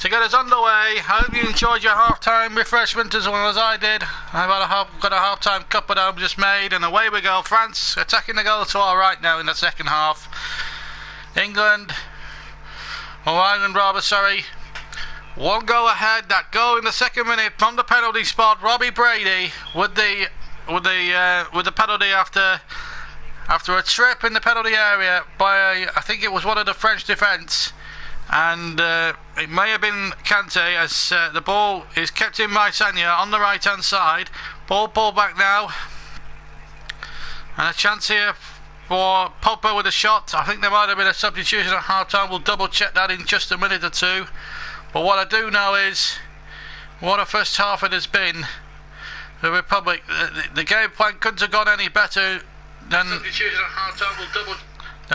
to get us underway. I hope you enjoyed your half-time refreshment as well as I did. I've got a half-time cup at home just made, and away we go. France attacking the goal to our right now in the second half. England, or Ireland rather, sorry. One goal ahead. That goal in the second minute from the penalty spot. Robbie Brady with the penalty after a trip in the penalty area by I think it was one of the French defence, and it may have been Kante, as the ball is kept in by Sagna on the right hand side. Ball back now, and a chance here for Pogba with a shot. I think there might have been a substitution at half time. We'll double check that in just a minute or two. But what I do know is what a first half it has been. The Republic, the game plan couldn't have gone any better than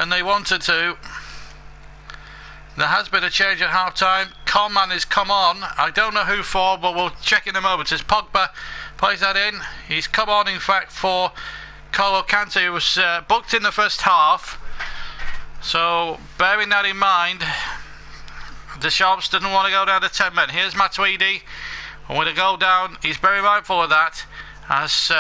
they wanted to. There has been a change at half time. Coman has come on. I don't know who for, but we'll check in a moment. As Pogba plays that in, he's come on in fact for N'Golo Kante, who was booked in the first half. So bearing that in mind, Deschamps didn't want to go down to 10 men. Here's Matuidi, and with a goal down, he's very mindful of that, as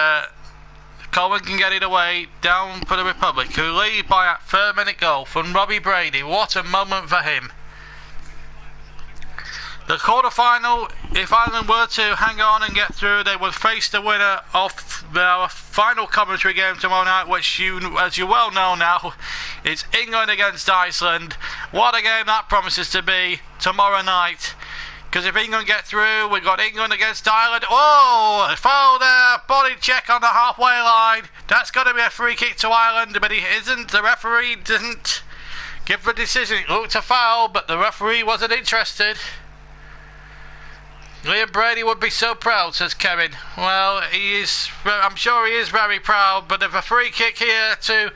Coleman can get it away down for the Republic, who lead by a 3rd-minute goal from Robbie Brady. What a moment for him. The quarter-final, if Ireland were to hang on and get through, they would face the winner of their final commentary game tomorrow night, which, as you well know now, is England against Iceland. What a game that promises to be tomorrow night. Because if England get through, we've got England against Ireland. Oh, a foul there, body check on the halfway line. That's got to be a free kick to Ireland, but he isn't. The referee didn't give the decision. It looked a foul, but the referee wasn't interested. Liam Brady would be so proud, says Kevin. Well, he is. I'm sure he is very proud. But if a free kick here to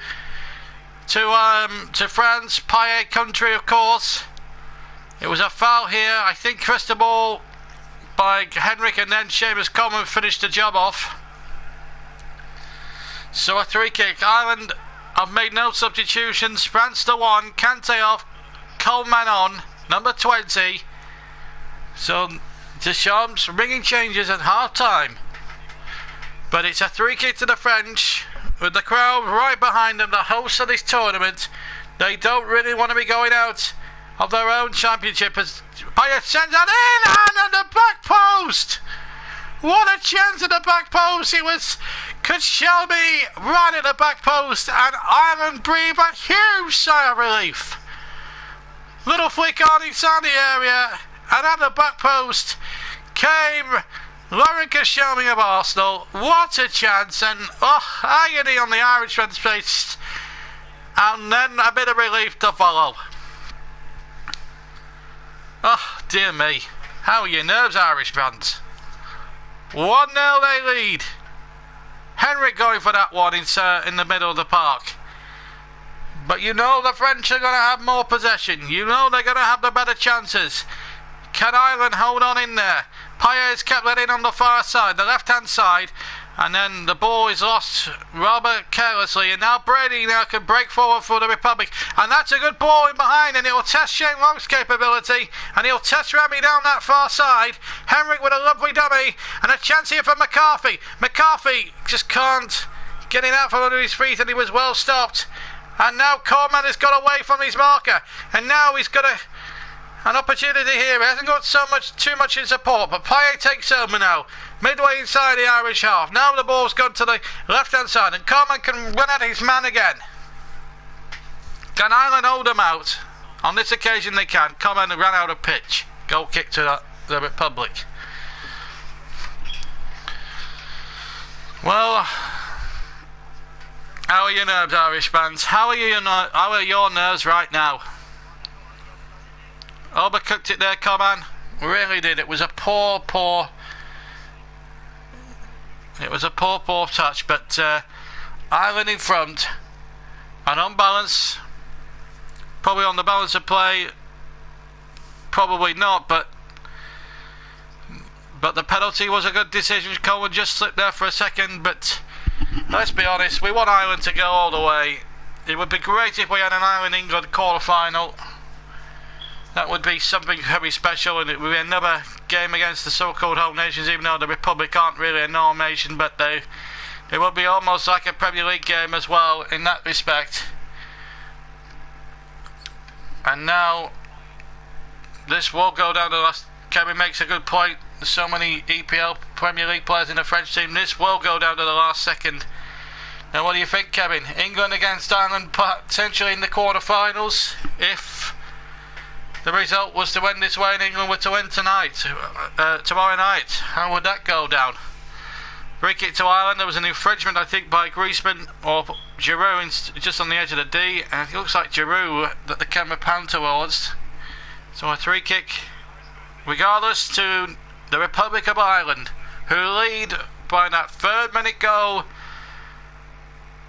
France, Payet country, of course. It was a foul here. I think crossed the ball by Henrik, and then Seamus Coleman finished the job off. So a free kick. Ireland have made no substitutions. France to 1. Kante off. Coleman on. Number 20. So Deschamps ringing changes at half time, but it's a 3 kick to the French, with the crowd right behind them, the hosts of this tournament. They don't really want to be going out of their own championship, as Payet sends that in, and at the back post. What a chance at the back post. It was Koscielny right at the back post, and Ireland breathed a huge sigh of relief. Little flick on inside the area, and at the back post came Laurent Koscielny of Arsenal. What a chance, and agony on the Irishman's face, and then a bit of relief to follow. Oh dear me, how are your nerves, Irish fans? 1-0 they lead. Henrik going for that one in the middle of the park. But you know the French are going to have more possession. You know they're going to have the better chances. Can Ireland hold on in there? Payet has kept that in on the far side, the left-hand side, and then the ball is lost rather carelessly, and now Brady can break forward for the Republic, and that's a good ball in behind, and it will test Shane Long's capability, and he'll test Remy down that far side. Henrik with a lovely dummy, and a chance here for McCarthy. McCarthy just can't get it out from under his feet, and he was well stopped. And now Coleman has got away from his marker, and now he's got an opportunity here. He hasn't got too much in support, but Payet takes over now, midway inside the Irish half. Now the ball's gone to the left-hand side, and Coleman can run at his man again. Can Ireland hold them out? On this occasion they can. Coleman ran out of pitch. Goal kick to the Republic. Well, how are your nerves, Irish fans? How are your nerves right now? Overcooked it there, Coman. Really did. It was a poor touch, but Ireland in front, and on balance, probably on the balance of play, probably not, but the penalty was a good decision. Coleman just slipped there for a second, but let's be honest, we want Ireland to go all the way. It would be great if we had an Ireland-England quarter-final. That would be something very special, and it would be another game against the so-called home nations, even though the Republic aren't really a norm nation, but they will be almost like a Premier League game as well in that respect. And now this will go down to the last. Kevin makes a good point. There's so many EPL Premier League players in the French team. This will go down to the last second. Now what do you think, Kevin? England against Ireland potentially in the quarter-finals if the result was to end this way and England were to win tomorrow night. How would that go down? Free kick to Ireland. There was an infringement, I think, by Griezmann or Giroud just on the edge of the D, and it looks like Giroud that the camera panned towards. So a free kick, regardless, to the Republic of Ireland, who lead by that 3rd minute goal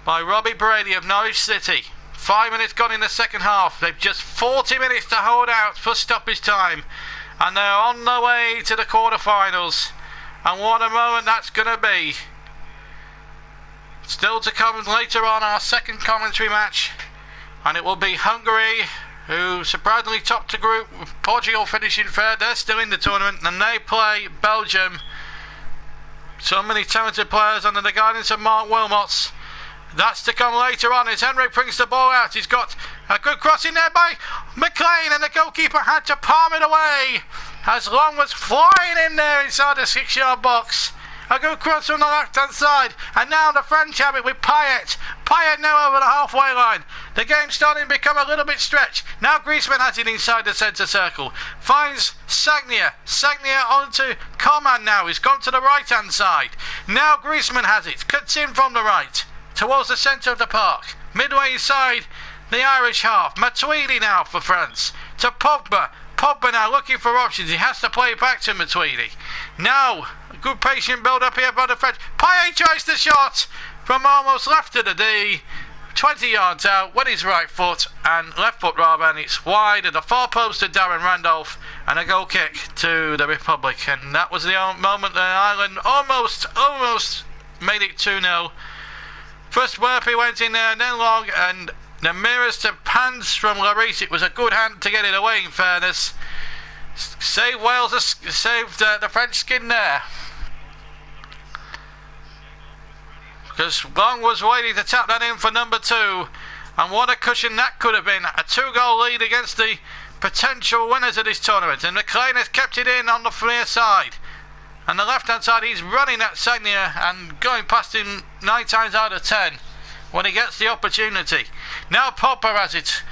by Robbie Brady of Norwich City. 5 minutes gone in the second half. They've just 40 minutes to hold out for stoppage time, and they're on their way to the quarter-finals. And what a moment that's going to be. Still to come later on, our second commentary match, and it will be Hungary, who surprisingly topped the group with Portugal finishing third. They're still in the tournament, and they play Belgium. So many talented players under the guidance of Mark Wilmots. That's to come later on as Henrik brings the ball out. He's got a good cross in there by McLean, and the goalkeeper had to palm it away as Long was flying in there inside the 6-yard box. A good cross from the left-hand side, and now the French have it with Payet. Payet now over the halfway line. The game's starting to become a little bit stretched. Now Griezmann has it inside the centre circle. Finds Sagna. Sagna onto Coman now. He's gone to the right-hand side. Now Griezmann has it. Cuts in from the right towards the centre of the park. Midway inside the Irish half. Matuidi now for France. To Pogba. Pogba now looking for options. He has to play it back to Matuidi. Now, a good patient build up here by the French. Payet tries the shot from almost left of the D. 20 yards out with his right foot and left foot rather, and it's wide at the far post to Darren Randolph, and a goal kick to the Republic. And that was the moment that Ireland almost made it 2-0. First Murphy went in there, and then Long, and the mirrors to hands from Lloris. It was a good hand to get it away, in fairness. Saved Wales, saved the French skin there. Because Long was waiting to tap that in for number 2. And what a cushion that could have been. A 2-goal lead against the potential winners of this tournament. And McLean has kept it in on the near side. And the left-hand side, he's running at Sagna and going past him 9 times out of 10 when he gets the opportunity. Now Pogba has it.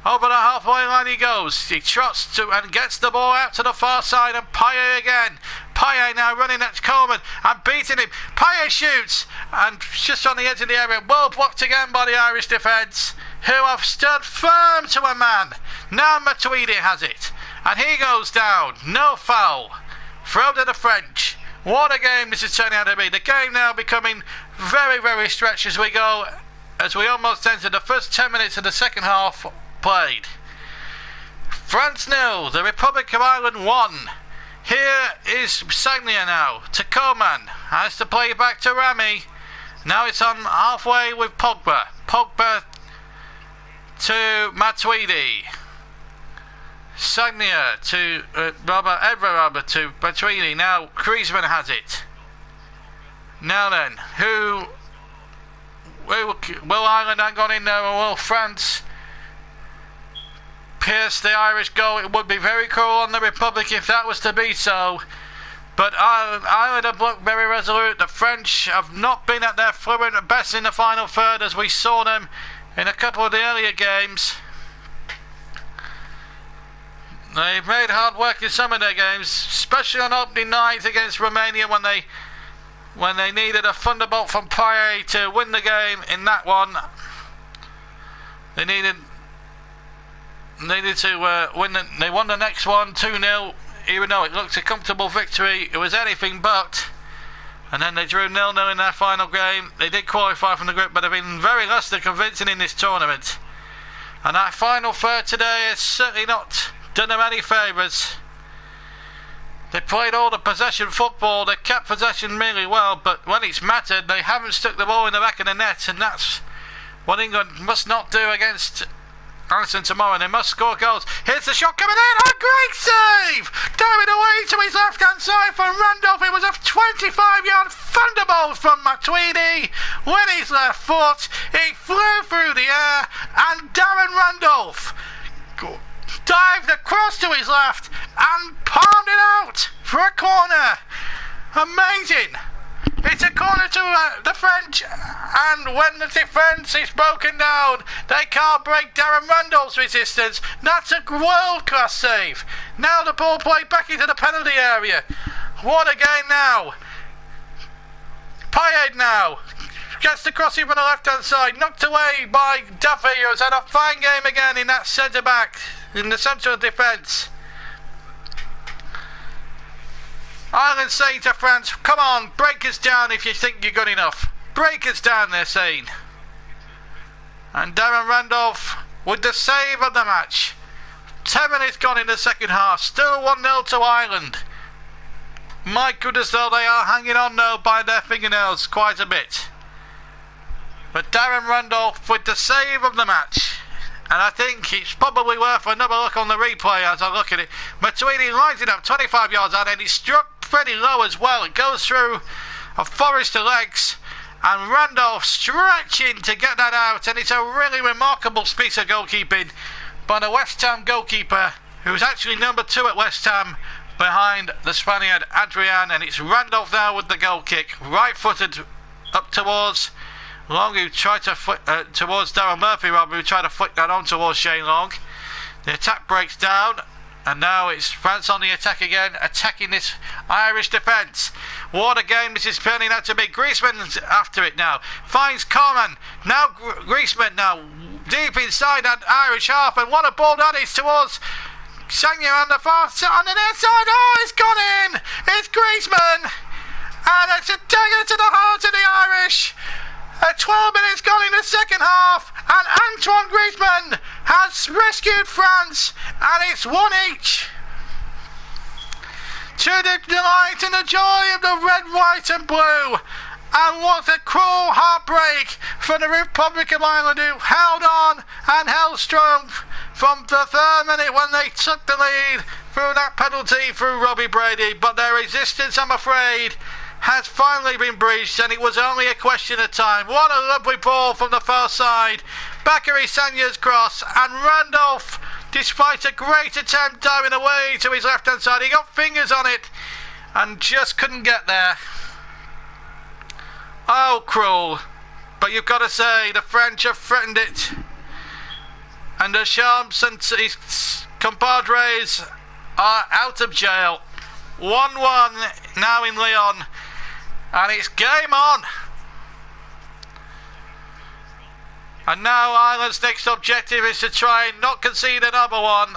Over the halfway line he goes. He trots to and gets the ball out to the far side, and Payet again. Payet now running at Coleman and beating him. Payet shoots and just on the edge of the area. Well blocked again by the Irish defence, who have stood firm to a man. Now Matuidi has it, and he goes down. No foul. Throw to the French. What a game this is turning out to be. The game now becoming very, very stretched as we go, as we almost enter the first 10 minutes of the second half played. France 0, the Republic of Ireland 1. Here is Sagna now to Coman. Has to play it back to Rami. Now it's on halfway with Pogba. Pogba to Matuidi. Sagna to Robert to Matuidi. Now Griezmann has it. Now then, who will Ireland have gone in there, or will France pierce the Irish goal? It would be very cruel on the Republic if that was to be so. But Ireland have looked very resolute. The French have not been at their fluent best in the final third, as we saw them in a couple of the earlier games. They've made hard work in some of their games, especially on opening night against Romania when they needed a thunderbolt from Payet to win the game in that one. They needed to win. They won the next one 2-0, even though it looked a comfortable victory. It was anything but. And then they drew 0-0 in their final game. They did qualify from the group, but they've been very less than convincing in this tournament. And that final third today has certainly not done them any favours. They played all the possession football. They kept possession really well, but when it's mattered, they haven't stuck the ball in the back of the net, and that's what England must not do against Alisson tomorrow, and they must score goals. Here's the shot coming in. A great save! Darwin away to his left-hand side from Randolph. It was a 25-yard thunderbolt from Matuidi. With his left foot, he flew through the air, and Darren Randolph dived across to his left and palmed it out for a corner. Amazing! It's a corner to the French, and when the defence is broken down, they can't break Darren Randolph's resistance. That's a world-class save. Now the ball played back into the penalty area. What a game now. Payet now gets the crossing from the left-hand side, knocked away by Duffy, who's had a fine game again in that centre-back, in the central defence. Ireland saying to France, come on, break us down if you think you're good enough. Break us down, they're saying. And Darren Randolph with the save of the match. 10 minutes gone in the second half, still 1-0 to Ireland. My goodness, though, they are hanging on now by their fingernails quite a bit. But Darren Randolph with the save of the match. And I think it's probably worth another look on the replay as I look at it. Matuidi lines it up 25 yards out, and he struck pretty low as well. It goes through a forest of legs, and Randolph stretching to get that out, and it's a really remarkable piece of goalkeeping by the West Ham goalkeeper, who's actually number 2 at West Ham behind the Spaniard Adrian, and it's Randolph now with the goal kick, right-footed up towards Long, who tried to flick towards Darren Murphy, rather, who tried to flick that on towards Shane Long. The attack breaks down, and now it's France on the attack again, attacking this Irish defence. What a game this is turning out to be. Griezmann's after it now, finds Coman. Now Griezmann now deep inside that Irish half, and what a ball that is towards Sagna on the far side, on the near side. Oh, it's gone in. It's Griezmann, and it's a dagger to the heart of the Irish. 12 minutes gone in the second half, and Antoine Griezmann has rescued France, and it's 1 each. To the delight and the joy of the red, white and blue. And what a cruel heartbreak for the Republic of Ireland, who held on and held strong from the 3rd minute when they took the lead through that penalty through Robbie Brady. But their resistance, I'm afraid, has finally been breached, and it was only a question of time. What a lovely ball from the far side. Bacary Sagna's cross, and Randolph, despite a great attempt diving away to his left-hand side, he got fingers on it and just couldn't get there. Oh, cruel. But you've got to say, the French have threatened it. And Deschamps and his compadres are out of jail. 1-1 now in Lyon. And it's game on. And now Ireland's next objective is to try and not concede another one.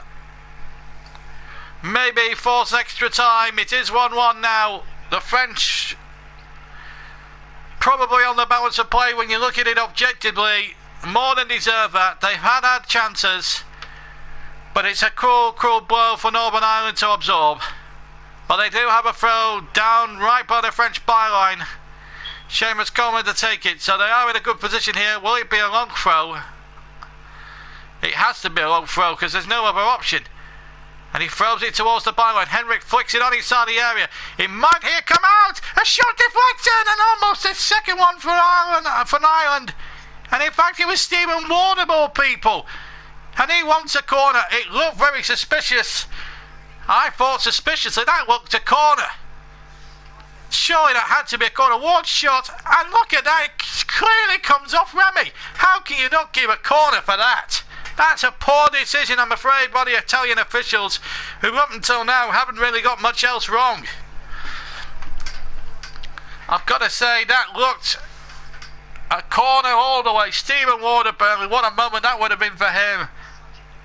Maybe force extra time. It is 1-1 now. The French probably on the balance of play, when you look at it objectively, more than deserve that. They've had chances, but it's a cruel blow for Northern Ireland to absorb. But they do have a throw down right by the French byline. Seamus Coleman to take it, so they are in a good position here. Will it be a long throw? It has to be a long throw because there's no other option. And he throws it towards the byline. Henrik flicks it on inside the area. It might here come out. A shot deflected, and almost a second one for Ireland. And in fact, it was Stephen Ward of all people. And he wants a corner. It looked very suspicious. I thought suspiciously that looked a corner. Surely that had to be a corner. Ward shot, and look at that. It clearly comes off Remy. How can you not give a corner for that? That's a poor decision, I'm afraid, by the Italian officials, who up until now haven't really got much else wrong. I've got to say, that looked a corner all the way. Stephen Ward of Burnley, what a moment that would have been for him.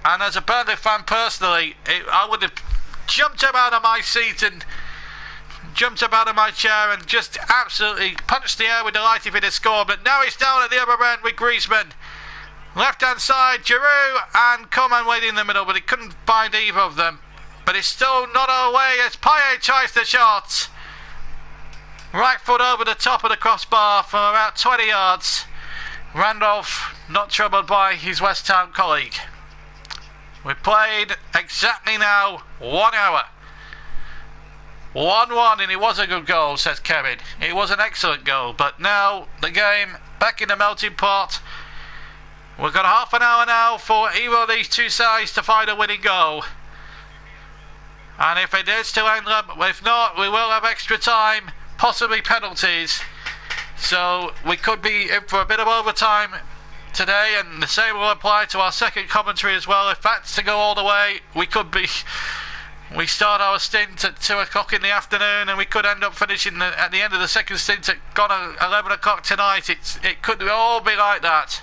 And as a Burnley fan personally, I would have jumped up out of my seat and jumped up out of my chair and just absolutely punched the air with delight if it had scored. But now it's down at the other end with Griezmann. Left hand side, Giroud and Coman waiting in the middle, but he couldn't find either of them. But it's still not away as Payet tries the shot. Right foot over the top of the crossbar from about 20 yards. Randolph not troubled by his West Ham colleague. We played exactly now 1 hour. 1-1, and it was a good goal, says Kevin. It was an excellent goal, but now the game back in the melting pot. We've got half an hour now for either of these two sides to find a winning goal. And if it is to end up, if not, we will have extra time, possibly penalties. So we could be in for a bit of overtime today, and the same will apply to our second commentary as well. If that's to go all the way, we start our stint at 2 o'clock in the afternoon, and we could end up finishing at the end of the second stint at 11 o'clock tonight. It could all be like that.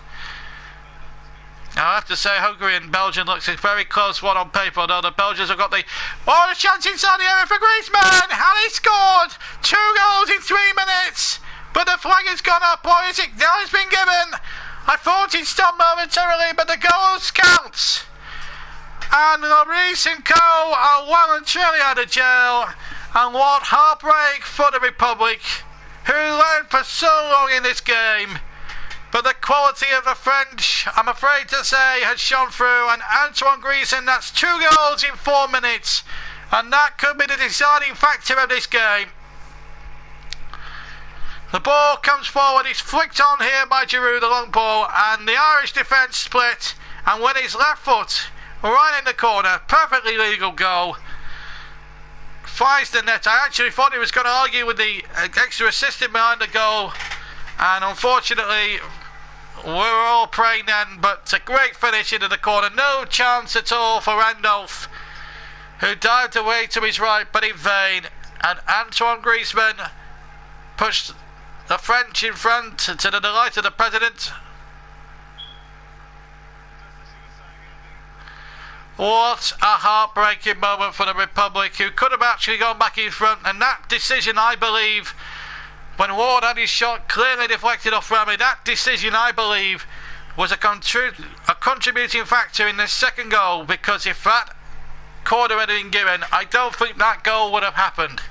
I have to say, Hungary and Belgium looks a very close one on paper, although the Belgians have got the chance inside the area for Griezmann, and he scored 2 goals in 3 minutes. But the flag has gone up, or is it? Now it's been given. I thought it stopped momentarily, but the goals count. And Lloris and Co are well and truly out of jail. And what heartbreak for the Republic, who led for so long in this game. But the quality of the French, I'm afraid to say, has shone through. And Antoine Griezmann, that's 2 goals in 4 minutes. And that could be the deciding factor of this game. The ball comes forward, it's flicked on here by Giroud, the long ball, and the Irish defence split, and with his left foot right in the corner, perfectly legal goal, finds the net. I actually thought he was going to argue with the extra assistant behind the goal, and unfortunately we were all praying then, but a great finish into the corner, no chance at all for Randolph, who dived away to his right, but in vain, and Antoine Griezmann pushed the French in front to the delight of the President. What a heartbreaking moment for the Republic, who could have actually gone back in front, and that decision, I believe, when Ward had his shot clearly deflected off Rami, that decision, I believe, was a contributing factor in the second goal, because if that corner had been given, I don't think that goal would have happened.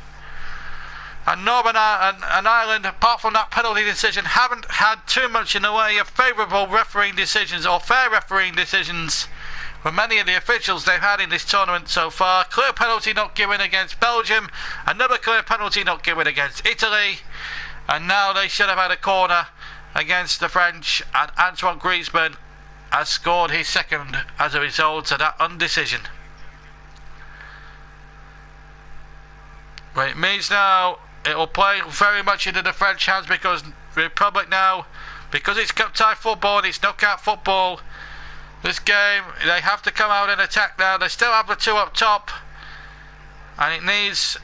And Northern Ireland, apart from that penalty decision, haven't had too much in the way of favourable refereeing decisions or fair refereeing decisions from many of the officials they've had in this tournament so far. Clear penalty not given against Belgium, another clear penalty not given against Italy, and now they should have had a corner against the French, and Antoine Griezmann has scored his second as a result of that undecision. But it means now it will play very much into the French hands, because the Republic now, because it's cup tie football and it's knockout football, this game, they have to come out and attack now. They still have the 2 up top, and it needs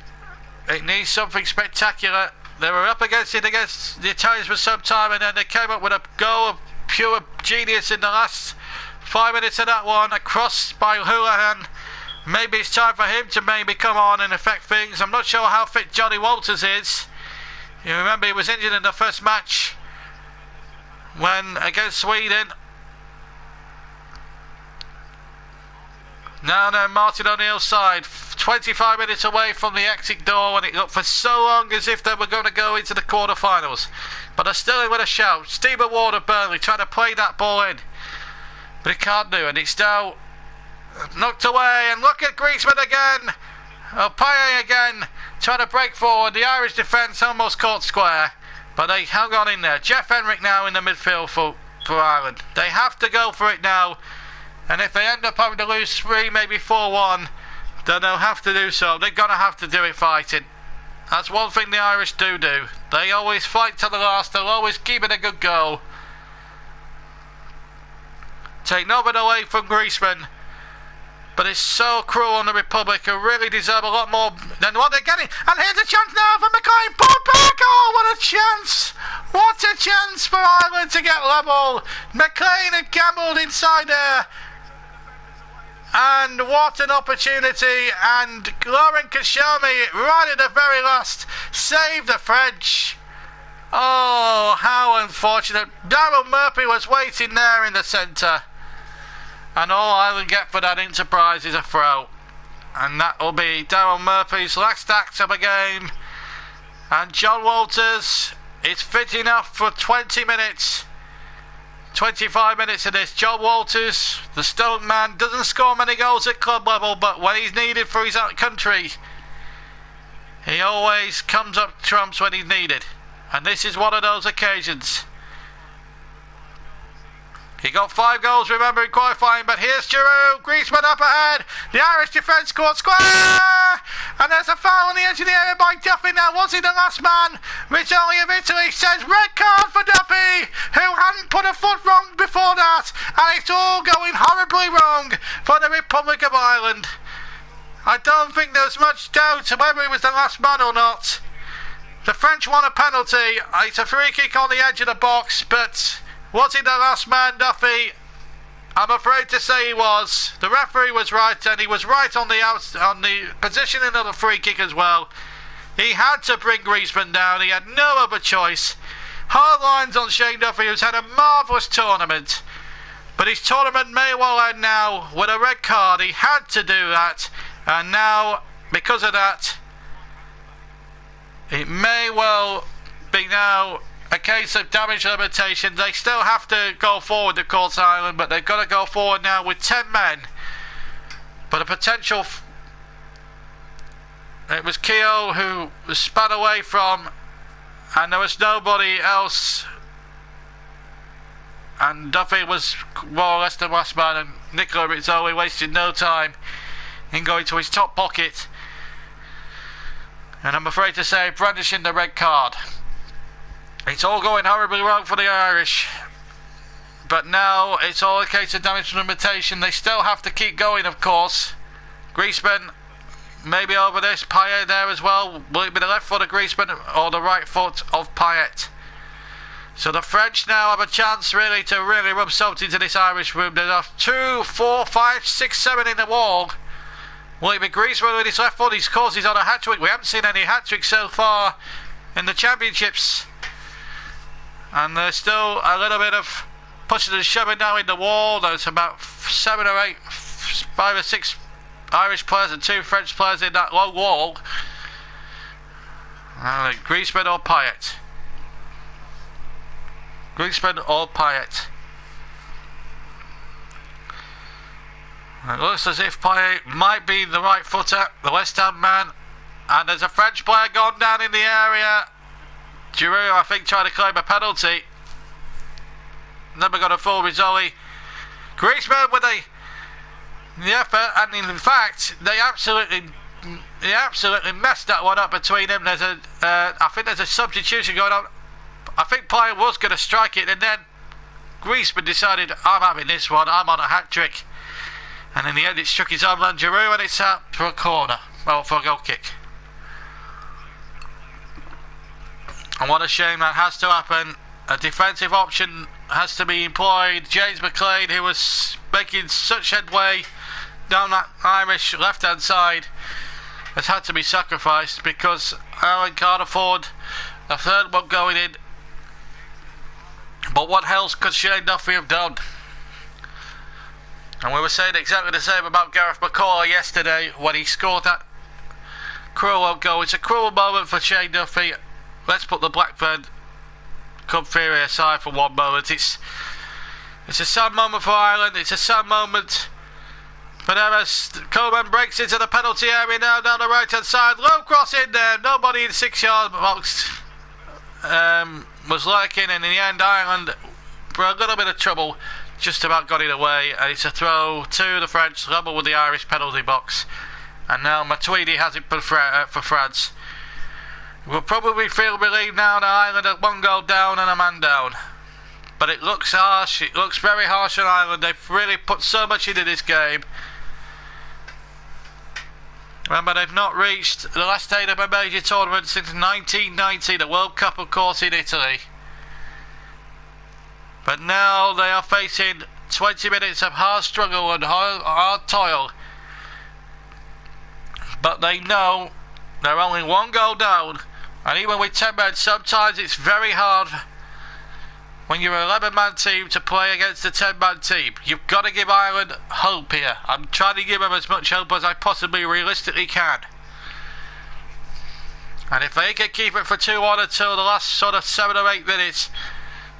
something spectacular. They were up against the Italians for some time, and then they came up with a goal of pure genius in the last 5 minutes of that one, a cross by Houlihan. Maybe it's time for him to maybe come on and affect things. I'm not sure how fit Johnny Walters is. You remember he was injured in the first match when against Sweden. Now Martin O'Neill's side, 25 minutes away from the exit door, and it looked for so long as if they were going to go into the quarter-finals. But they're still in with a shout. Stephen Ward of Burnley trying to play that ball in, but he can't do it. It's now knocked away, and look at Griezmann again. Paye again, trying to break forward. The Irish defence almost caught square, but they hung on in there. Jeff Henrik now in the midfield for Ireland. They have to go for it now, and if they end up having to lose 3, maybe 4-1, then they'll have to do so. They're going to have to do it fighting. That's one thing the Irish do. They always fight to the last. They'll always keep it a good goal. Take nothing away from Griezmann, but it's so cruel on the Republic, who really deserve a lot more than what they're getting. And here's a chance now for McLean. Pulled back. Oh, what a chance! What a chance for Ireland to get level. McLean had gambled inside there. And what an opportunity. And Laurent Koscielny, right at the very last, saved the French. Oh, how unfortunate. Daryl Murphy was waiting there in the centre. And all Ireland get for that enterprise is a throw. And that will be Daryl Murphy's last act of a game. And John Walters is fit enough for 20 minutes 25 minutes of this. John Walters, the Stoke man, doesn't score many goals at club level, but when he's needed for his country, he always comes up trumps when he's needed. And this is one of those occasions. He got 5 goals, remember, in qualifying, but here's Giroud, Griezmann up ahead, the Irish defence caught square, and there's a foul on the edge of the area by Duffy. Now, was he the last man? Rizzoli of Italy says red card for Duffy, who hadn't put a foot wrong before that, and it's all going horribly wrong for the Republic of Ireland. I don't think there's much doubt whether he was the last man or not. The French won a penalty. It's a free kick on the edge of the box, but was he the last man, Duffy? I'm afraid to say he was. The referee was right, and he was right on the positioning of the free kick as well. He had to bring Griezmann down. He had no other choice. Hard lines on Shane Duffy, who's had a marvellous tournament. But his tournament may well end now with a red card. He had to do that. And now, because of that, it may well be now a case of damage limitation. They still have to go forward, of course, Ireland, but they've got to go forward now with 10 men. But a potential... It was Keogh who was spun away from, and there was nobody else. And Duffy was more or less the last man, and Nicola Rizzoli wasted no time in going to his top pocket. And I'm afraid to say, brandishing the red card. It's all going horribly wrong for the Irish. But now it's all a case of damage limitation. They still have to keep going, of course. Griezmann, maybe over this. Payet there as well. Will it be the left foot of Griezmann or the right foot of Payet? So the French now have a chance really to rub salt into this Irish room. There's 2, 4, 5, 6, 7 in the wall. Will it be Griezmann with his left foot? Of course, he's on a hat-trick. We haven't seen any hat-tricks so far in the championships. And there's still a little bit of pushing and shoving now in the wall. There's about 7 or 8, 5 or 6 Irish players and 2 French players in that long wall. Griezmann or Payet? Griezmann or Payet? It looks as if Payet might be the right footer, the West Ham man. And there's a French player gone down in the area. Giroud, I think, trying to claim a penalty. Never got a full Rizzoli. Griezmann with the effort, and in fact, they absolutely messed that one up between them. There's I think there's a substitution going on. I think Payet was going to strike it, and then Griezmann decided, I'm having this one. I'm on a hat trick, and in the end, it struck his arm around Giroud, and it's out for a corner. Well, for a goal kick. And what a shame that has to happen. A defensive option has to be employed. James McLean, who was making such headway down that Irish left-hand side, has had to be sacrificed because Ireland can't afford a third one going in. But what else could Shane Duffy have done? And we were saying exactly the same about Gareth McCauley yesterday when he scored that cruel goal. It's a cruel moment for Shane Duffy. Let's put the Blackburn Cup theory aside for one moment. It's a sad moment for Ireland. It's a sad moment for them as Coleman breaks into the penalty area now down the right hand side. Low cross in there. Nobody in 6-yard box was lurking, and in the end Ireland, for a little bit of trouble, just about got it away. And it's a throw to the French, level with the Irish penalty box. And now Matuidi has it for France. We'll probably feel relieved now that Ireland are 1 goal down and a man down. But it looks harsh. It looks very harsh on Ireland. They've really put so much into this game. Remember, they've not reached the last 8 of a major tournament since 1990, the World Cup, of course, in Italy. But now they are facing 20 minutes of hard struggle and hard toil. But they know they're only 1 goal down. And even with 10 men, sometimes it's very hard when you're an 11-man team to play against a 10-man team. You've got to give Ireland hope here. I'm trying to give them as much hope as I possibly realistically can. And if they can keep it for 2-1 until the last sort of 7 or 8 minutes,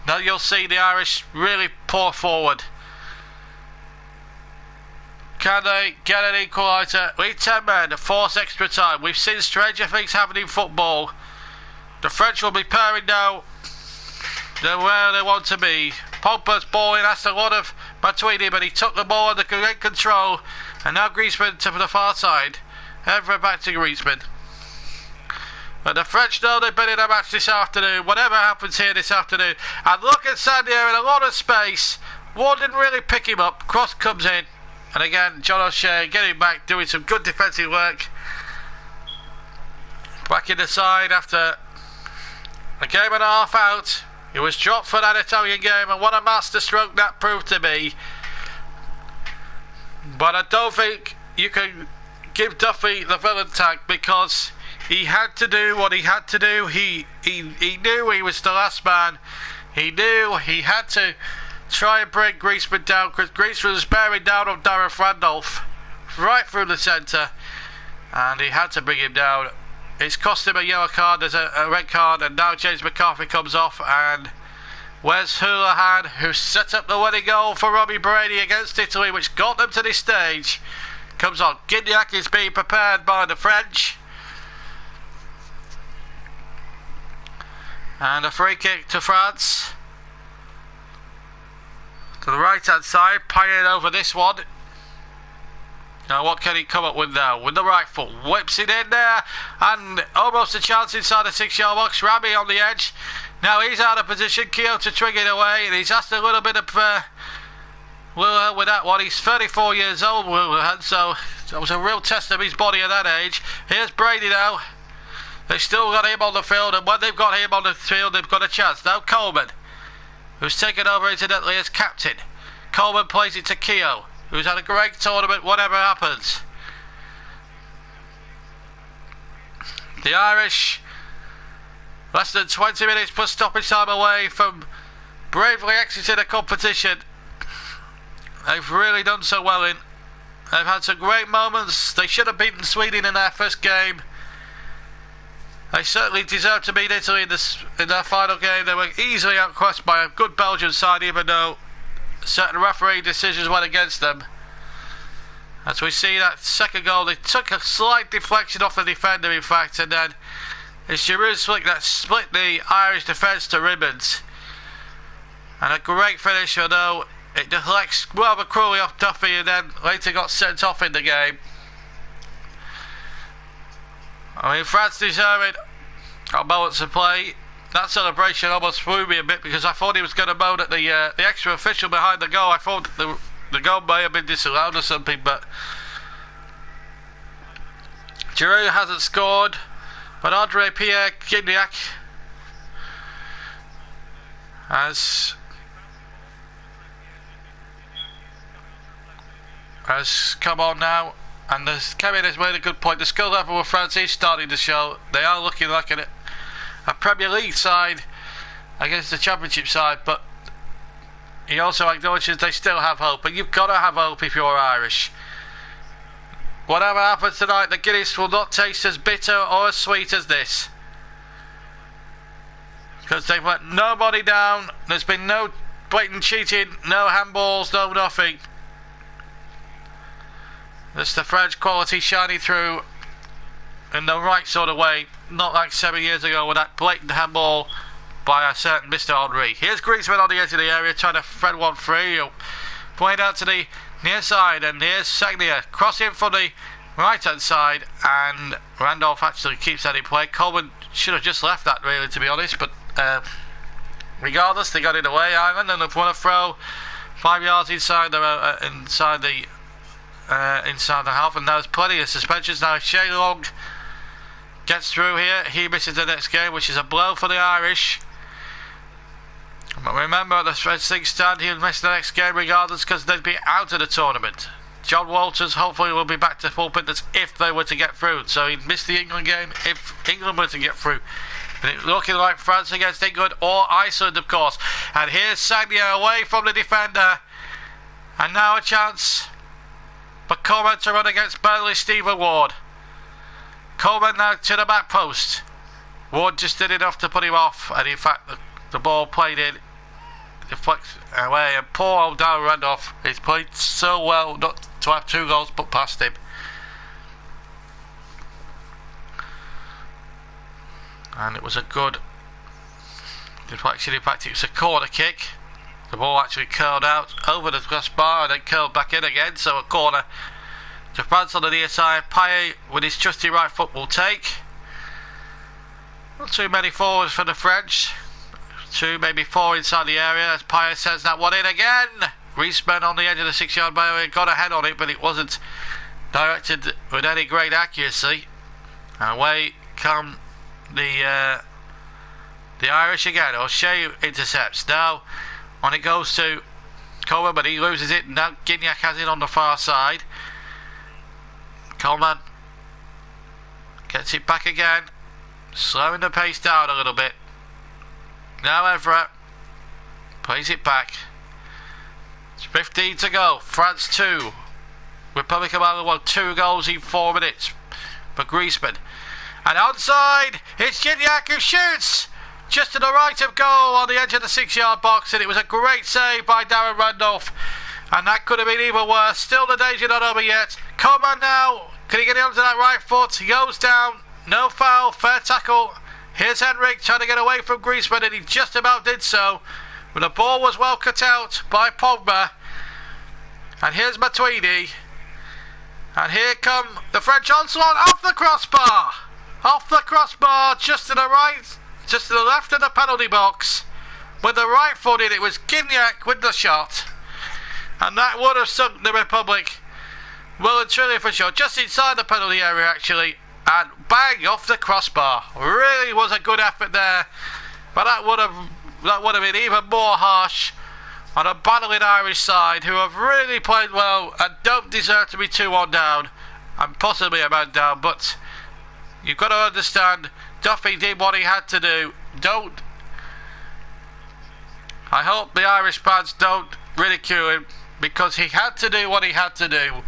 Now you'll see the Irish really pour forward. Can they get an equaliser? We 10 men, force extra time. We've seen stranger things happen in football. The French will be pairing now. They're where they want to be. Pogba's balling, asked a lot of Matuidi, but he took the ball under great control. And now Griezmann to the far side. Ever back to Griezmann. But the French know they've been in a match this afternoon. Whatever happens here this afternoon. And look at Sandier in a lot of space. Ward didn't really pick him up. Cross comes in. And again, John O'Shea getting back, doing some good defensive work. Back in the side after a game and a half out. He was dropped for that Italian game, and what a masterstroke that proved to be. But I don't think you can give Duffy the villain tag, because he had to do what he had to do. He knew he was the last man. He knew he had to try and bring Griezmann down, because Griezmann was bearing down on Darren Randolph right through the centre, and he had to bring him down. It's cost him a yellow card, there's a red card, and now James McCarthy comes off, and Wes Hoolahan, who set up the winning goal for Robbie Brady against Italy, which got them to this stage, comes on. Gignac is being prepared by the French. And a free kick to France. To the right hand side, Payet over this one. Now what can he come up with now? With the right foot, whips it in there, and almost a chance inside the 6-yard box. Rami on the edge. Now he's out of position. Keogh to trig it away, and he's asked a little bit of Wilhelm with that one. He's 34 years old, Wilhelm, so that was a real test of his body at that age. Here's Brady now. They've still got him on the field, and when they've got him on the field, they've got a chance. Now Coleman, who's taken over incidentally as captain. Coleman plays it to Keogh, who's had a great tournament, whatever happens. The Irish, less than 20 minutes plus stoppage time away from bravely exiting a competition they've really done so well in. They've had some great moments. They should have beaten Sweden in their first game. They certainly deserved to beat Italy in their final game. They were easily outclassed by a good Belgian side, even though certain referee decisions went against them. As we see that second goal, they took a slight deflection off the defender, in fact, and then it's Giroud Slick that split the Irish defence to ribbons. And a great finish, although it deflects rather cruelly off Duffy, and then later got sent off in the game. I mean, France deserved a moments of play. That celebration almost threw me a bit, because I thought he was going to moan at the extra official behind the goal. I thought the goal may have been disallowed or something, but Giroud hasn't scored. But Andre Pierre Gignac has come on now, and Kevin has made a good point. The skill level of France is starting to show. They are looking like a Premier League side against the Championship side, but he also acknowledges they still have hope. But you've got to have hope if you're Irish. Whatever happens tonight, the Guinness will not taste as bitter or as sweet as this, because they've let nobody down. There's been no blatant cheating, no handballs, no nothing. That's the French quality shining through in the right sort of way, not like 7 years ago with that blatant handball by a certain Mr. Henry. Here's Griezmann on the edge of the area trying to thread one free, playing out to the near side, and here's Sagna crossing from the right hand side, and Randolph actually keeps that in play. Coleman should have just left that, really, to be honest, but regardless, they got it away, Ireland, and they've won a throw 5 yards inside the half, and there's plenty of suspensions. Now if Shea Long gets through here, he misses the next game, which is a blow for the Irish. But remember, at the French thing stand, he'll miss the next game regardless, because they'd be out of the tournament. John Walters hopefully will be back to full fitness if they were to get through, so he'd miss the England game if England were to get through. But it's looking like France against England, or Iceland, of course. And here's Sagna away from the defender, and now a chance for Coleman to run against Burnley Stephen Ward. Coleman now to the back post. Ward just did enough to put him off, and in fact the ball played in deflects away, and poor old Darren Randolph, he's played so well not to have 2 goals put past him. And it was a good deflection. In fact, it was a corner kick. The ball actually curled out over the crossbar and then curled back in again, so a corner to France on the near side. Payet with his trusty right foot will take. Not too many forwards for the French. 2, maybe 4 inside the area as Payet sends that one in again. Griezmann on the edge of the 6-yard barrier got a head on it, but it wasn't directed with any great accuracy. And away come the Irish again. O'Shea intercepts. Now on it goes to Coleman, but he loses it. Now Gignac has it on the far side. Coleman gets it back again, slowing the pace down a little bit. Now Everett plays it back. It's 15 to go. France 2, Republic of Ireland 1. 2 goals in 4 minutes for Griezmann. And onside, it's Gignac who shoots just to the right of goal on the edge of the 6-yard box, and it was a great save by Darren Randolph, and that could have been even worse. Still the danger not over yet. Coleman now, can he get it onto that right foot? He goes down, no foul, fair tackle. Here's Henrik trying to get away from Griezmann, and he just about did so, but the ball was well cut out by Pogba. And here's Matuidi, and here come the French onslaught off the crossbar. Off the crossbar, just to the right, just to the left of the penalty box. With the right foot in, it was Gignac with the shot. And that would have sunk the Republic well and truly for sure. Just inside the penalty area actually. And bang, off the crossbar. Really was a good effort there. But that would have been even more harsh on a battling Irish side who have really played well and don't deserve to be 2-1 down. And possibly a man down, but you've got to understand, Duffy did what he had to do. I hope the Irish fans don't ridicule him, because he had to do what he had to do.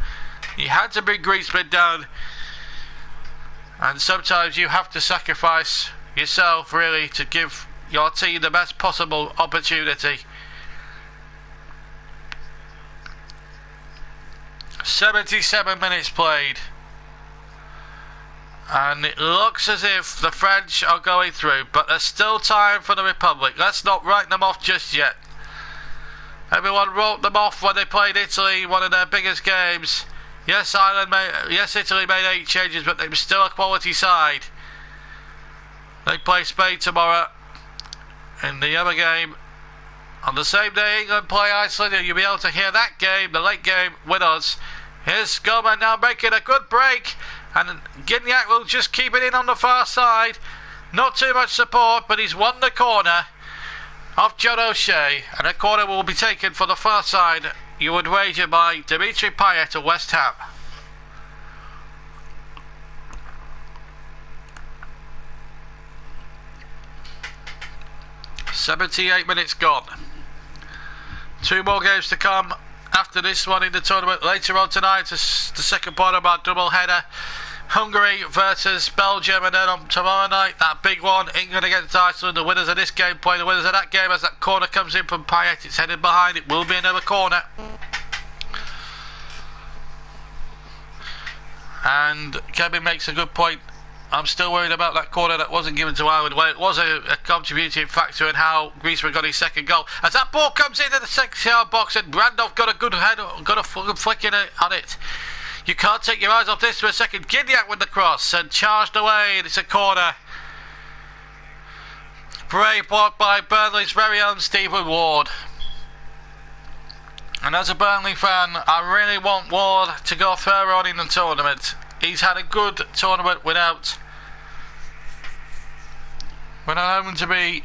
He had to bring Griezmann down, and sometimes you have to sacrifice yourself really to give your team the best possible opportunity. 77 minutes played, and it looks as if the French are going through, but there's still time for the Republic. Let's not write them off just yet. Everyone wrote them off when they played Italy, one of their biggest games. Yes, Italy made 8 changes, but they were still a quality side. They play Spain tomorrow in the other game. On the same day England play Iceland, and you'll be able to hear that game, the late game, with us. Here's Goman now making a good break, and Gignac will just keep it in on the far side. Not too much support, but he's won the corner off John O'Shea, and a corner will be taken for the far side, you would wager, by Dimitri Payet of West Ham. "78 minutes gone. 2 more games to come after this one in the tournament. Later on tonight, the second part of our double header. Hungary versus Belgium, and then on tomorrow night, that big one, England against Iceland. The winners of this game play the winners of that game. As that corner comes in from Payet, it's headed behind. It will be another corner. And Kevin makes a good point. I'm still worried about that corner that wasn't given to Ireland. Well, it was a contributing factor in how Griezmann got his second goal. As that ball comes into the 6-yard box, and Randolph got a good head, got a flick in on it. You can't take your eyes off this for a second. Gignac with the cross and charged away, and it's a corner. Brave block by Burnley's very own Stephen Ward. And as a Burnley fan, I really want Ward to go further on in the tournament. He's had a good tournament without having to be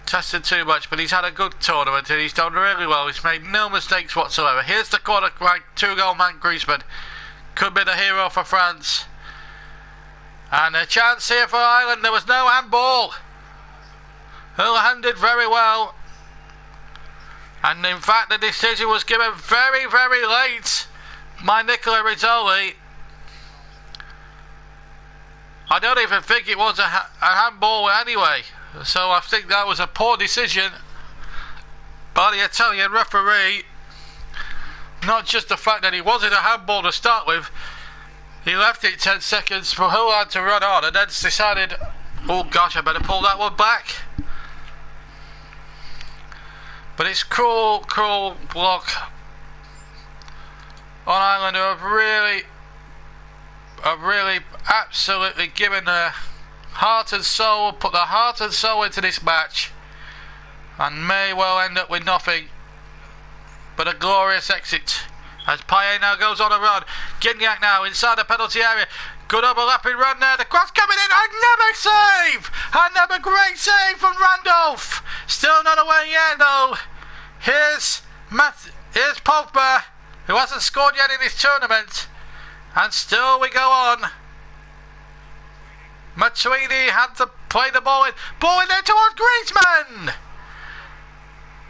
tested too much, but he's had a good tournament and he's done really well. He's made no mistakes whatsoever. Here's the corner, right, 2-goal man Griezmann. Could be the hero for France. And a chance here for Ireland. There was no handball. Houlihan did very well. And in fact the decision was given very, very late by Nicola Rizzoli. I don't even think it was a handball anyway. So I think that was a poor decision by the Italian referee. Not just the fact that he wasn't a handball to start with, he left it 10 seconds for Houlihan to run on and then decided, oh gosh, I better pull that one back. But it's cruel block on Ireland, who have really absolutely given their heart and soul, put their heart and soul into this match, and may well end up with nothing but a glorious exit as Payet now goes on a run. Gignac now inside the penalty area. Good overlapping run there. The cross coming in. Another save! Another great save from Randolph. Still not away yet though. Here's Pogba, who hasn't scored yet in this tournament. And still we go on. Matuidi had to play the ball in. Ball in there towards Griezmann.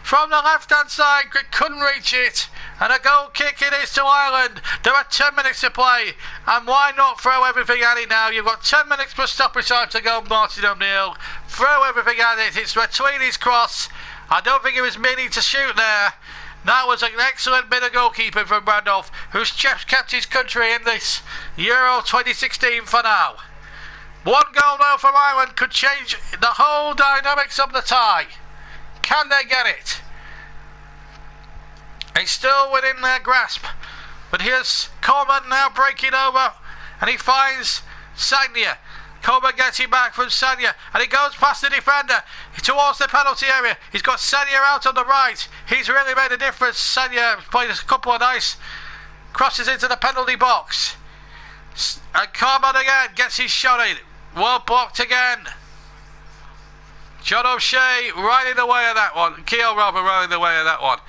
From the left hand side, couldn't reach it. And a goal kick it is to Ireland. There are 10 minutes to play. And why not throw everything at it now? You've got 10 minutes plus stoppage time to go, Martin O'Neill. Throw everything at it. It's Matuidi's cross. I don't think he was meaning to shoot there. That was an excellent bit of goalkeeping from Randolph, who's kept his country in this Euro 2016 for now. One goal now from Ireland could change the whole dynamics of the tie. Can they get it? It's still within their grasp. But here's Coleman now breaking over. And he finds Sagna. Coleman gets him back from Sagna. And he goes past the defender towards the penalty area. He's got Sagna out on the right. He's really made a difference. Sagna played a couple of nice crosses into the penalty box. And Coleman again gets his shot in. Well blocked again. John O'Shea right in the way of that one. Keogh Robert right in the way of that one.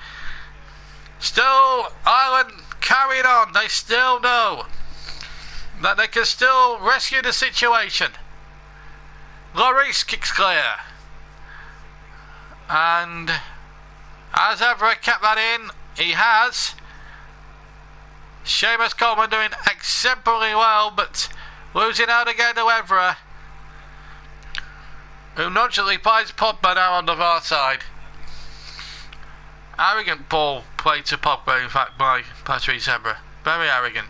Still, Ireland carried on. They still know that they can still rescue the situation. Lloris kicks clear. And as Everett kept that in, he has. Seamus Coleman doing exemplary well, but losing out again to Everett, who nonchalantly plays Pogba now on the far side. Arrogant ball played to Pogba, in fact, by Patrice Evra. Very arrogant.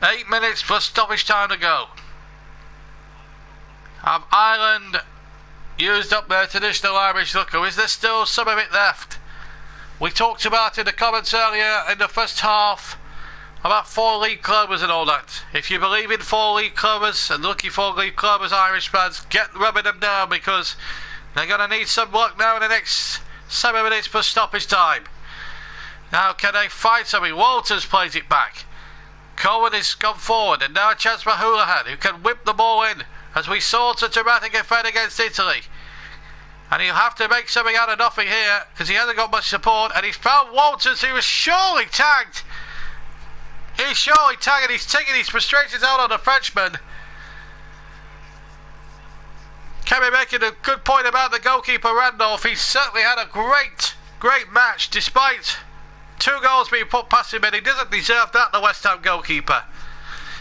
8 minutes plus stoppage time to go. Have Ireland used up their traditional Irish look, or is there still some of it left? We talked about in the comments earlier in the first half about 4 league clubbers and all that. If you believe in 4 league clubbers and lucky 4 league clubbers, Irish fans, get rubbing them down, because they're going to need some luck now in the next 7 minutes plus stoppage time. Now can they find something? Walters plays it back. Cohen has gone forward, and now a chance for Houlihan, who can whip the ball in, as we saw to dramatic effect against Italy. And he'll have to make something out of nothing here, because he hasn't got much support, and he's found Walters, who was surely tagged. He's surely tagged, and he's taking his frustrations out on the Frenchman. Kevin making a good point about the goalkeeper Randolph. He's certainly had a great match, despite 2 goals being put past him, and he doesn't deserve that, the West Ham goalkeeper.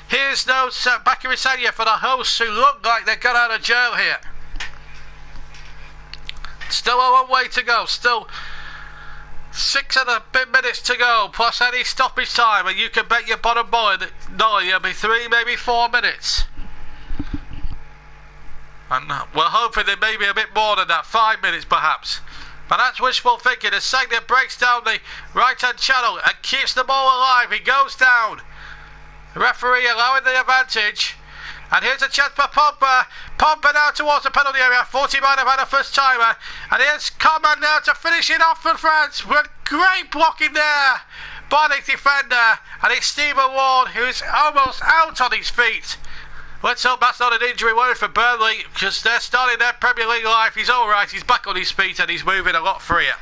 Here's now Bakary Sagna for the hosts, who look like they got out of jail here. Still a long way to go. Still 6 and a bit minutes to go, plus any stoppage time, and you can bet your bottom dollar that it'll be 3, maybe 4 minutes. And we're hoping there may be a bit more than that, 5 minutes perhaps. But that's wishful thinking as Sagna breaks down the right hand channel and keeps the ball alive. He goes down. The referee allowing the advantage. And here's a chance for Pogba. Pogba now towards the penalty area. 40 might have had a first timer. And here's Coman now to finish it off for France. With great blocking there by the defender. And it's Stephen Ward, who's almost out on his feet. Let's hope that's not an injury worry for Burnley, because they're starting their Premier League life. He's alright, he's back on his feet and he's moving a lot freer.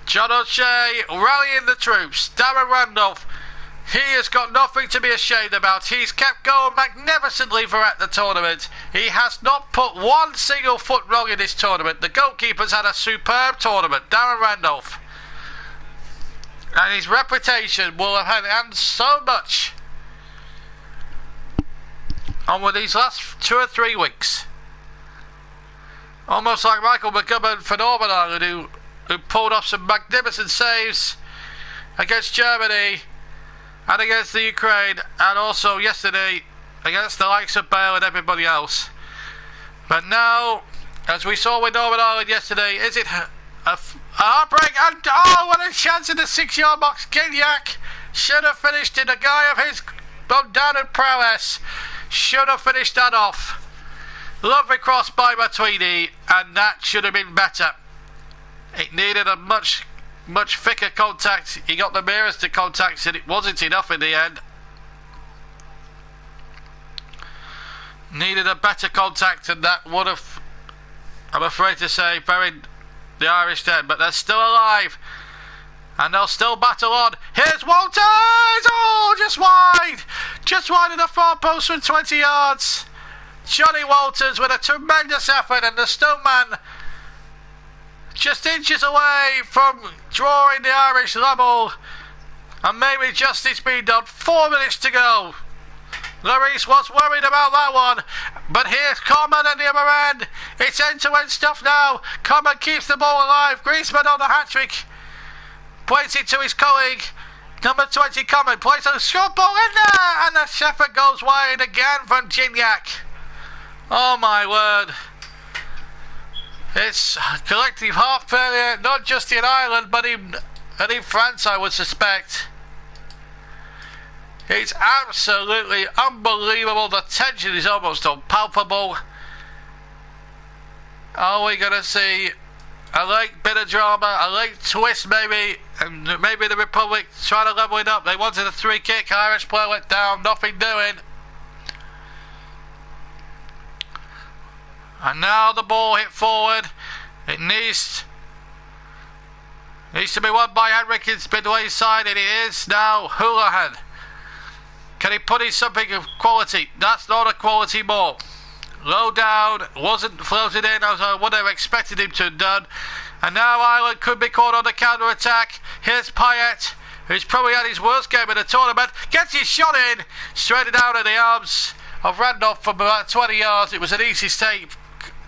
John O'Shea rallying the troops. Darren Randolph, he has got nothing to be ashamed about. He's kept going magnificently throughout the tournament. He has not put one single foot wrong in this tournament. The goalkeeper's had a superb tournament, Darren Randolph. And his reputation will have had so much on with these last 2 or 3 weeks. Almost like Michael McGovern for Northern Ireland, who pulled off some magnificent saves against Germany and against the Ukraine, and also yesterday against the likes of Bale and everybody else. But now, as we saw with Northern Ireland yesterday, is it a heartbreak? And oh, what a chance in the 6-yard box. Gignac should have finished it. A guy of his undoubted prowess should have finished that off. Lovely cross by Matuidi, and that should have been better. It needed a much thicker contact. He got the nearest to contact, and it wasn't enough in the end. Needed a better contact, and that would have, I'm afraid to say, buried the Irish dead. But they're still alive, and they'll still battle on. Here's Walters! Oh, just wide of the far post from 20 yards. Johnny Walters with a tremendous effort, and the Stoneman just inches away from drawing the Irish level, and maybe justice being done. 4 minutes to go. Lloris was worried about that one, but here's Coman at the other end. It's end-to-end stuff now. Coman keeps the ball alive. Griezmann on the hat-trick. Plays it to his colleague. Number 20 Coman plays a short ball in there, and the effort goes wide again from Gignac. Oh my word. It's collective heart failure, not just in Ireland, but in France, I would suspect. It's absolutely unbelievable. The tension is almost unpalpable. Are we going to see a late bit of drama, a late twist maybe, and maybe the Republic trying to level it up? They wanted a 3 kick, Irish player went down, nothing doing. And now the ball hit forward. It needs to be won by Henrik in midway side, and it is now Houlihan. Can he put in something of quality? That's not a quality ball. Low down, wasn't floated in as I would have expected him to have done. And now Ireland could be caught on the counter-attack. Here's Payet, who's probably had his worst game in the tournament. Gets his shot in, straight down in the arms of Randolph from about 20 yards. It was an easy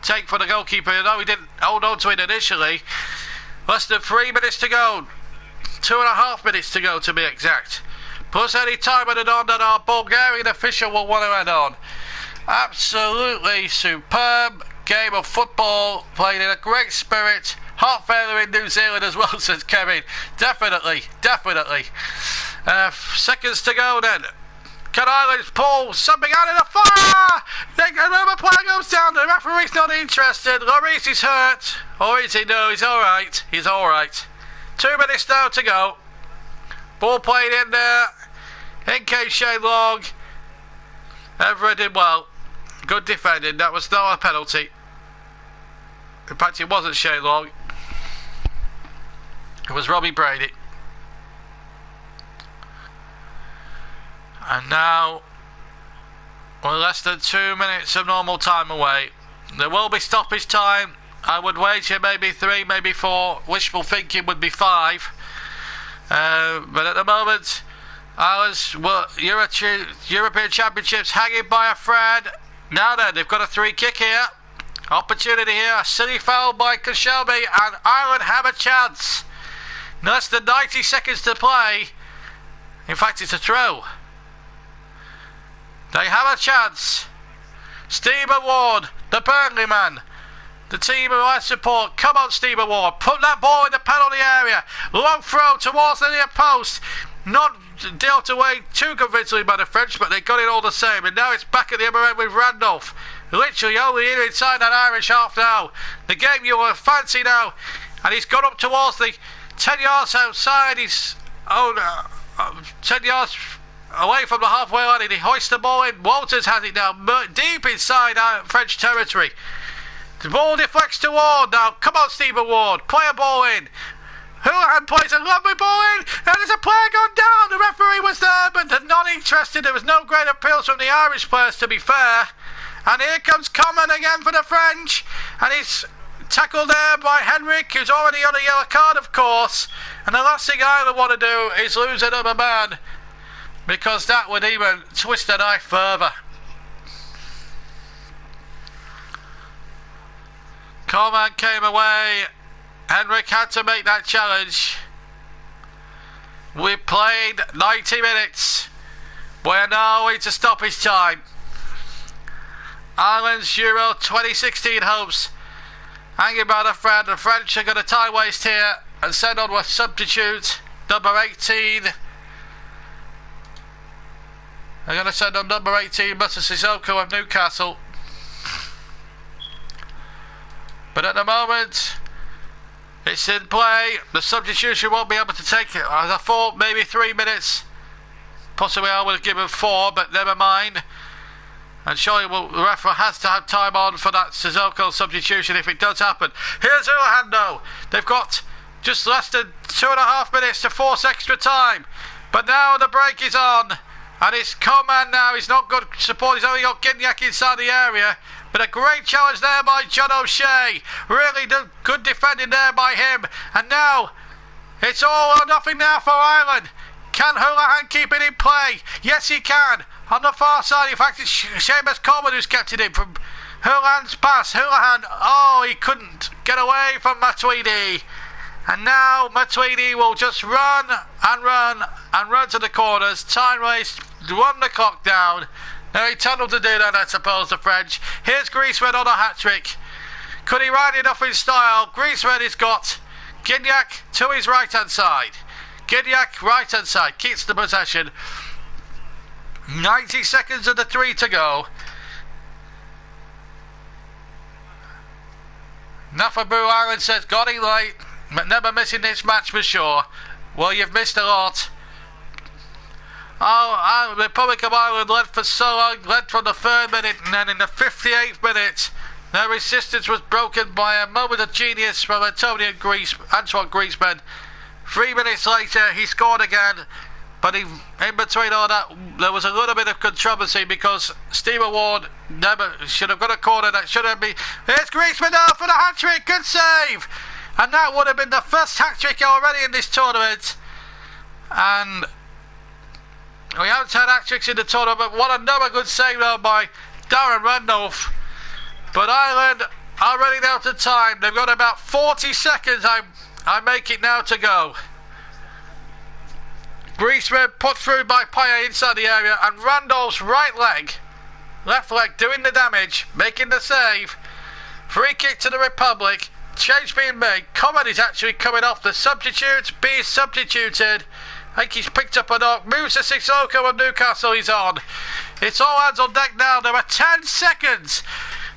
take for the goalkeeper, although he didn't hold on to it initially. Less than 3 minutes to go. 2.5 minutes to go, to be exact. Plus any time added on that our Bulgarian official will want to add on. Absolutely superb game of football, played in a great spirit. Heart failure in New Zealand as well, says Kevin. Definitely. Seconds to go then. Can Ireland pull something out of the fire? Another player goes down. The referee's not interested. Lloris is hurt. Or is he? No, he's alright. 2 minutes now to go. Ball played in there. In came Shane Long. Everett did well. Good defending. That was not a penalty. In fact, it wasn't Shane Long. It was Robbie Brady. And now we're less than 2 minutes of normal time away. There will be stoppage time. I would wager maybe 3, maybe 4. Wishful thinking would be 5. But at the moment, Ireland's European Championships hanging by a thread. Now then, they've got a 3 kick here. Opportunity here. A silly foul by Koscielny, and Ireland have a chance. Less than 90 seconds to play. In fact, it's a throw. They have a chance. Stephen Ward, the Burnley man. The team who I support. Come on, Stephen Ward. Put that ball in the penalty area. Long throw towards the near post. Not dealt away too convincingly by the French, but they got it all the same. And now it's back at the other end with Randolph. Literally only in inside that Irish half now. The game you will fancy now. And he's got up towards the 10 yards outside. He's 10 yards away from the halfway line, and he hoists the ball in. Walters has it now deep inside French territory. The ball deflects to Ward now. Come on, Stephen Ward. Play a ball in. Houlihan plays a lovely ball in, and there's a player gone down. The referee was there, but they're not interested. There was no great appeals from the Irish players, to be fair. And here comes Coman again for the French, and he's tackled there by Henrik, who's already on a yellow card, of course. And the last thing Ireland want to do is lose another man, because that would even twist the knife further. Coleman came away. Henrik had to make that challenge. We played 90 minutes. We're now into stoppage time. Ireland's Euro 2016 hopes hanging by the thread. The French are going to time waste here and send on with substitute number 18. They're going to send on number 18, Mata Sissoko of Newcastle. But at the moment, it's in play. The substitution won't be able to take it. As I thought, maybe 3 minutes. Possibly I would have given 4, but never mind. And surely the referee has to have time on for that Sissoko substitution if it does happen. Here's Houlihan though. They've got just less than 2.5 minutes to force extra time. But now the break is on. And it's Coleman now. He's not good support. He's only got Gignac inside the area. But a great challenge there by John O'Shea. Really good defending there by him. And now it's all or nothing now for Ireland. Can Houlihan keep it in play? Yes, he can. On the far side, in fact, it's Seamus Coleman who's kept it in from Houlihan's pass. Houlihan, oh, he couldn't get away from Matuidi. And now Matuidi will just run and run and run to the corners. Time waste, run the clock down. Now he tunneled to do that, I suppose, the French. Here's Griezmann on a hat-trick. Could he ride it off in style? Griezmann has got Gignac to his right-hand side. Gignac, right-hand side, keeps the possession. 90 seconds of the 3 to go. Nafabu Ireland says, got it late, but never missing this match for sure. Well, you've missed a lot. Oh, the Republic of Ireland led for so long, led from the 3rd minute, and then in the 58th minute, their resistance was broken by a moment of genius from Antoine Griezmann. 3 minutes later, he scored again, but in between all that, there was a little bit of controversy because Stephen Ward never should have got a corner that should have been. Here's Griezmann now for the hat-trick, good save! And that would have been the first hat-trick already in this tournament. And we haven't had hat-tricks in the tournament. What another good save though by Darren Randolph. But Ireland are running out of time. They've got about 40 seconds, I make it now to go. Griezmann put through by Payet inside the area, and Randolph's left leg doing the damage, making the save. Free kick to the Republic. Change being made. Coleman is actually coming off. The substitute, B is substituted. I think he's picked up a knock. Moves to Sissoko of Newcastle. He's on. It's all hands on deck now. There are 10 seconds.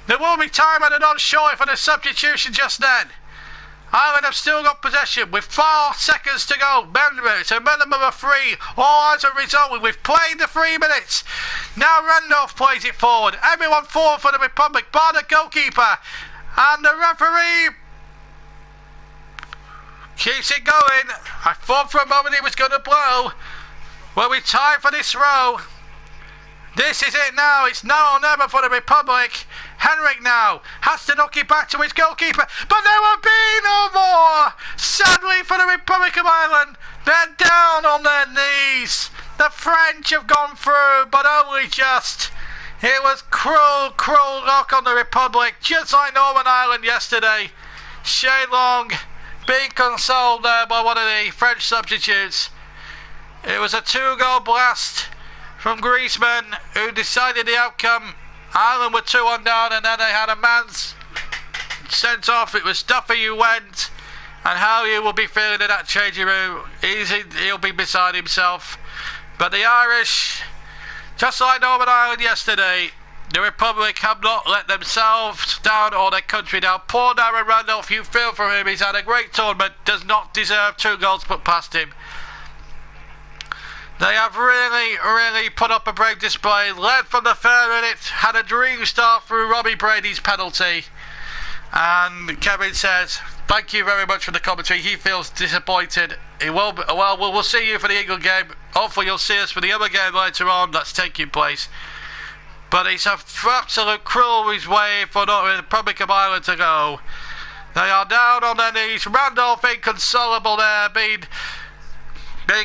There will be time at the non-short for the substitution just then. Ireland have still got possession with 4 seconds to go. It's a minimum of 3. All eyes are resolved. We've played the 3 minutes. Now Randolph plays it forward. Everyone forward for the Republic, bar the goalkeeper. And the referee keeps it going. I thought for a moment he was going to blow. Well, we tie for this row. This is it now. It's now or never for the Republic. Henrik now has to knock it back to his goalkeeper, but there will be no more. Sadly for the Republic of Ireland, they're down on their knees. The French have gone through, but only just. It was cruel knock on the Republic, just like Northern Ireland yesterday. Shane Long being consoled there by one of the French substitutes. It was a 2-goal blast from Griezmann, who decided the outcome. Ireland were 2-1 down, and then they had a man sent off. It was Duffy who went, and how he will be feeling in that changing room. He'll be beside himself. But the Irish, just like Northern Ireland yesterday, the Republic have not let themselves down or their country down. Poor Darren Randolph, you feel for him. He's had a great tournament, does not deserve 2 goals put past him. They have really put up a brave display. Led from the 3rd minute, had a dream start through Robbie Brady's penalty. And Kevin says, thank you very much for the commentary. He feels disappointed. He will be, well, we'll see you for the England game. Hopefully you'll see us for the other game later on that's taking place. But it's an absolute cruel way for the Republic of Ireland to go. They are down on their knees. Randolph inconsolable there, being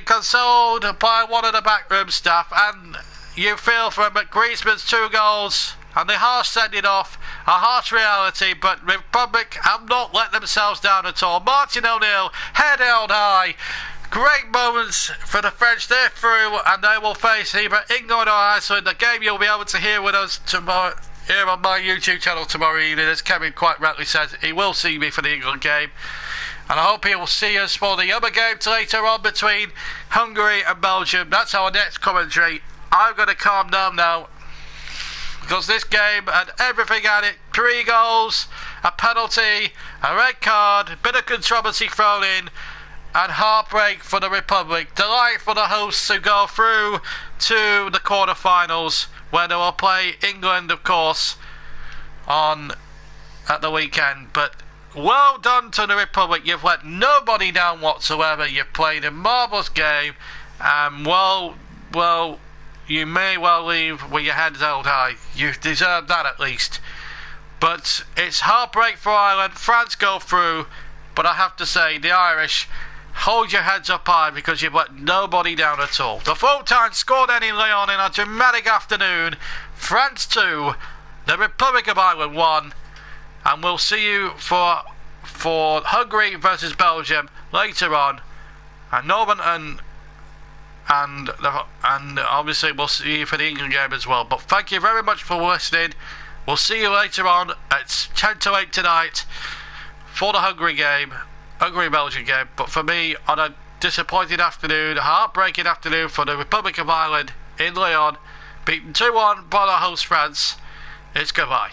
consoled by one of the backroom staff, and you feel for him. But Griezmann's 2 goals and the harsh sending off, a harsh reality, but Republic have not let themselves down at all. Martin O'Neill, head held high. Great moments for the French. They're through, and they will face either England or Iceland. The game you'll be able to hear with us tomorrow, here on my YouTube channel tomorrow evening. As Kevin quite rightly says, he will see me for the England game, and I hope he will see us for the other game later on between Hungary and Belgium. That's our next commentary. I'm going to calm down now, because this game had everything at it. 3 goals, a penalty, a red card, a bit of controversy thrown in, and heartbreak for the Republic. Delight for the hosts to go through to the quarter-finals, where they will play England, of course, at the weekend. But well done to the Republic. You've let nobody down whatsoever. You've played a marvellous game, and well, you may well leave with your heads held high. You deserve that at least. But it's heartbreak for Ireland. France go through, but I have to say, the Irish, hold your heads up high, because you've let nobody down at all. The full-time scored in Lyon in a dramatic afternoon. France 2, the Republic of Ireland 1, and we'll see you for Hungary versus Belgium later on, and Northern and obviously we'll see you for the England game as well. But thank you very much for listening. We'll see you later on at 10 to 8 tonight for the Hungary-Belgium game. But for me, on a disappointing afternoon, a heartbreaking afternoon for the Republic of Ireland in Lyon, beaten 2-1 by the host France, it's goodbye.